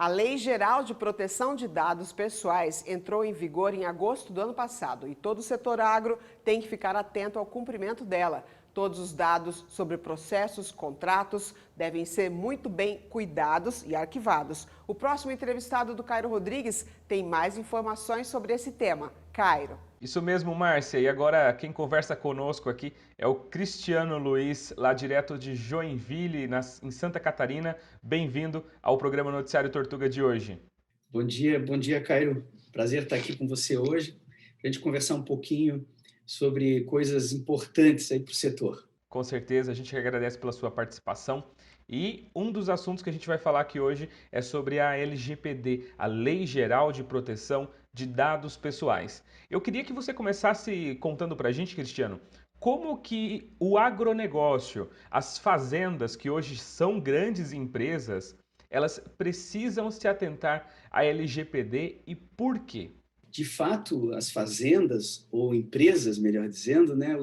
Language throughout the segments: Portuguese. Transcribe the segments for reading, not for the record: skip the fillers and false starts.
A Lei Geral de Proteção de Dados Pessoais entrou em vigor em agosto do ano passado e todo o setor agro tem que ficar atento ao cumprimento dela. Todos os dados sobre processos, contratos devem ser muito bem cuidados e arquivados. O próximo entrevistado do Cairo Rodrigues tem mais informações sobre esse tema. Cairo. Isso mesmo, Márcia. E agora quem conversa conosco aqui é o Cristiano Luiz, lá direto de Joinville, em Santa Catarina. Bem-vindo ao programa Noticiário Tortuga de hoje. Bom dia, Cairo. Prazer estar aqui com você hoje, para a gente conversar um pouquinho sobre coisas importantes aí para o setor. Com certeza, a gente agradece pela sua participação. E um dos assuntos que a gente vai falar aqui hoje é sobre a LGPD, a Lei Geral de Proteção de Dados Pessoais. Eu queria que você começasse contando para a gente, Cristiano, como que o agronegócio, as fazendas que hoje são grandes empresas, elas precisam se atentar à LGPD e por quê? De fato, as fazendas, ou empresas, melhor dizendo, né,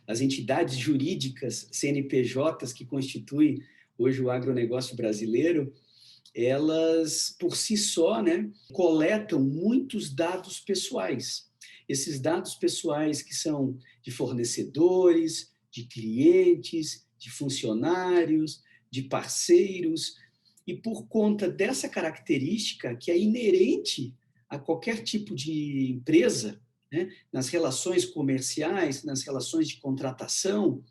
as entidades jurídicas, CNPJs, que constituem hoje o agronegócio brasileiro, elas, por si só, né, coletam muitos dados pessoais. Esses dados pessoais que são de fornecedores, de clientes, de funcionários, de parceiros, e por conta dessa característica que é inerente a qualquer tipo de empresa, né, nas relações comerciais, nas relações de contratação,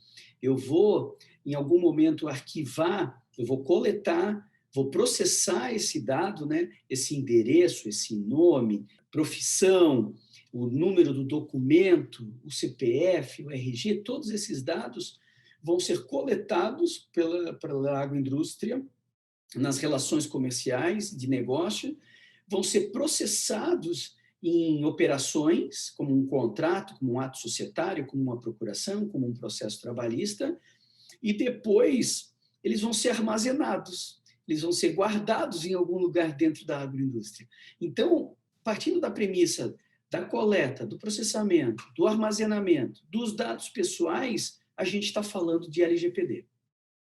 eu vou, em algum momento, arquivar, eu vou coletar, vou processar esse dado, né, esse endereço, esse nome, profissão, o número do documento, o CPF, o RG, todos esses dados vão ser coletados pela agroindústria nas relações comerciais de negócio, vão ser processados em operações, como um contrato, como um ato societário, como uma procuração, como um processo trabalhista, e depois eles vão ser armazenados, eles vão ser guardados em algum lugar dentro da agroindústria. Então, partindo da premissa da coleta, do processamento, do armazenamento, dos dados pessoais, a gente está falando de LGPD.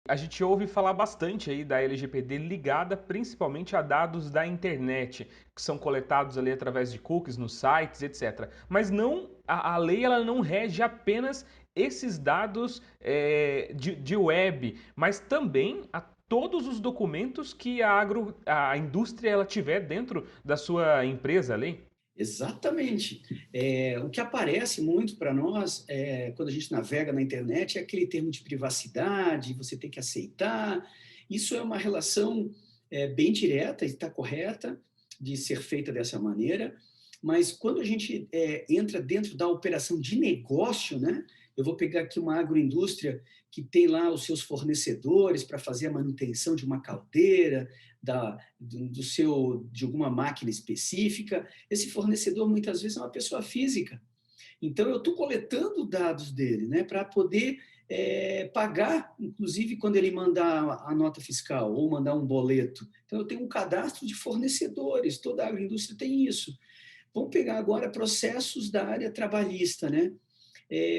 A gente ouve falar bastante aí da LGPD ligada principalmente a dados da internet, que são coletados ali através de cookies nos sites, etc. Mas não, a lei ela não rege apenas esses dados de web, mas também a todos os documentos que a indústria ela tiver dentro da sua empresa ali. Exatamente. O que aparece muito para nós, quando a gente navega na internet, é aquele termo de privacidade, você tem que aceitar. Isso é uma relação bem direta e está correta de ser feita dessa maneira, mas quando a gente entra dentro da operação de negócio, né? Eu vou pegar aqui uma agroindústria que tem lá os seus fornecedores para fazer a manutenção de uma caldeira, de alguma máquina específica. Esse fornecedor muitas vezes é uma pessoa física. Então eu estou coletando dados dele, né, para poder pagar, inclusive quando ele mandar a nota fiscal ou mandar um boleto. Então eu tenho um cadastro de fornecedores, toda a agroindústria tem isso. Vamos pegar agora processos da área trabalhista, né?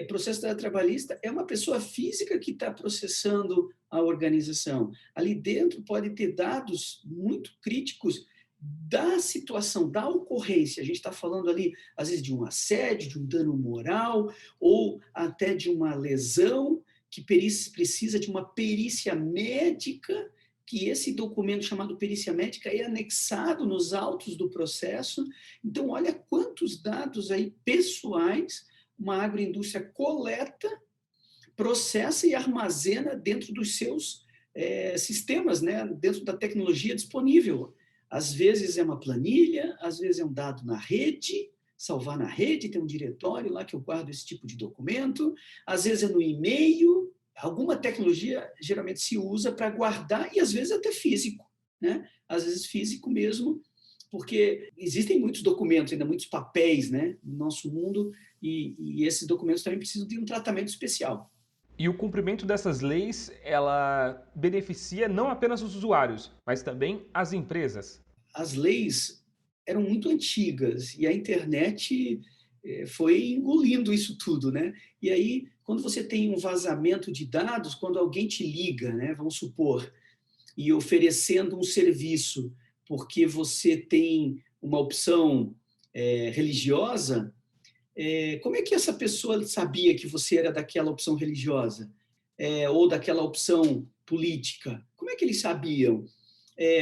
Processo da área trabalhista é uma pessoa física que está processando a organização. Ali dentro pode ter dados muito críticos da situação, da ocorrência. A gente está falando ali, às vezes, de um assédio, de um dano moral, ou até de uma lesão que precisa de uma perícia médica, que esse documento chamado perícia médica é anexado nos autos do processo. Então, olha quantos dados aí pessoais uma agroindústria coleta, processa e armazena dentro dos seus sistemas, né? Dentro da tecnologia disponível. Às vezes é uma planilha, às vezes é um dado na rede, salvar na rede, tem um diretório lá que eu guardo esse tipo de documento, às vezes é no e-mail, alguma tecnologia geralmente se usa para guardar, e às vezes até físico, né? Às vezes físico mesmo, porque existem muitos documentos, ainda muitos papéis, né, no nosso mundo, e esses documentos também precisam de um tratamento especial. E o cumprimento dessas leis, ela beneficia não apenas os usuários, mas também as empresas. As leis eram muito antigas e a internet foi engolindo isso tudo, né? E aí, quando você tem um vazamento de dados, quando alguém te liga, né, vamos supor, e oferecendo um serviço porque você tem uma opção religiosa, como é que essa pessoa sabia que você era daquela opção religiosa? Ou daquela opção política? Como é que eles sabiam?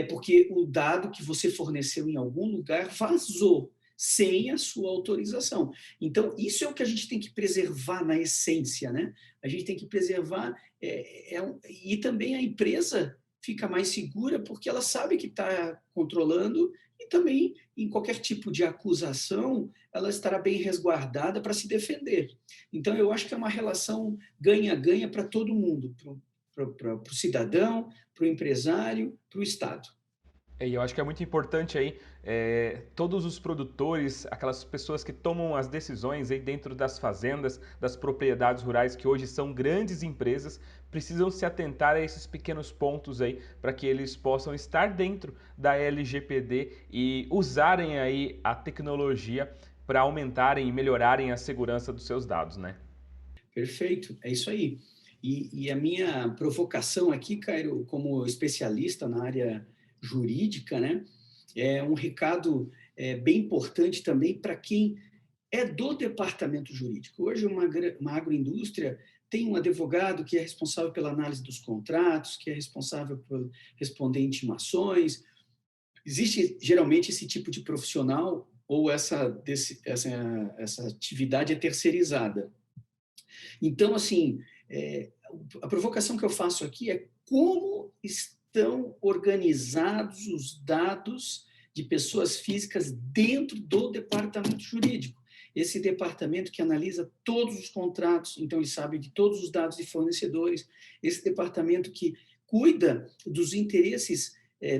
Porque o dado que você forneceu em algum lugar vazou sem a sua autorização. Então, isso é o que a gente tem que preservar na essência, né? A gente tem que preservar, e também a empresa fica mais segura porque ela sabe que está controlando e também, em qualquer tipo de acusação, ela estará bem resguardada para se defender. Então, eu acho que é uma relação ganha-ganha para todo mundo, para o cidadão, para o empresário, para o Estado. E eu acho que é muito importante aí, todos os produtores, aquelas pessoas que tomam as decisões aí dentro das fazendas, das propriedades rurais, que hoje são grandes empresas, precisam se atentar a esses pequenos pontos aí para que eles possam estar dentro da LGPD e usarem aí a tecnologia para aumentarem e melhorarem a segurança dos seus dados, né? Perfeito, é isso aí. E a minha provocação aqui, Cairo, como especialista na área jurídica, né, é um recado bem importante também para quem é do departamento jurídico. Hoje, uma agroindústria tem um advogado que é responsável pela análise dos contratos, que é responsável por responder intimações. Existe, geralmente, esse tipo de profissional ou essa atividade é terceirizada. Então, assim, a provocação que eu faço aqui é como estão organizados os dados de pessoas físicas dentro do departamento jurídico. Esse departamento que analisa todos os contratos, então ele sabe de todos os dados de fornecedores, esse departamento que cuida dos interesses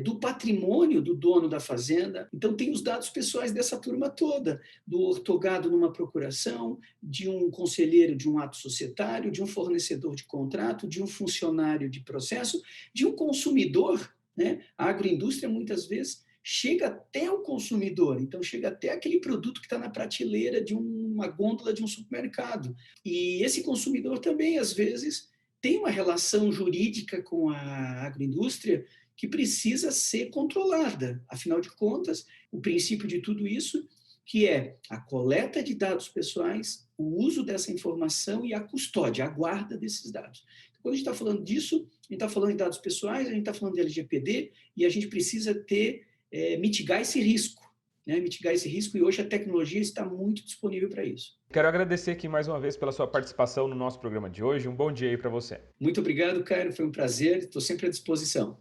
do patrimônio do dono da fazenda. Então, tem os dados pessoais dessa turma toda, do ortogado numa procuração, de um conselheiro de um ato societário, de um fornecedor de contrato, de um funcionário de processo, de um consumidor, né? A agroindústria, muitas vezes, chega até o consumidor, então chega até aquele produto que está na prateleira de uma gôndola de um supermercado. E esse consumidor também, às vezes, tem uma relação jurídica com a agroindústria que precisa ser controlada. Afinal de contas, o princípio de tudo isso, que é a coleta de dados pessoais, o uso dessa informação e a custódia, a guarda desses dados. Então, quando a gente está falando disso, a gente está falando de dados pessoais, a gente está falando de LGPD, e a gente precisa mitigar esse risco, né? Mitigar esse risco, e hoje a tecnologia está muito disponível para isso. Quero agradecer aqui mais uma vez pela sua participação no nosso programa de hoje. Um bom dia aí para você. Muito obrigado, Caio, foi um prazer, estou sempre à disposição.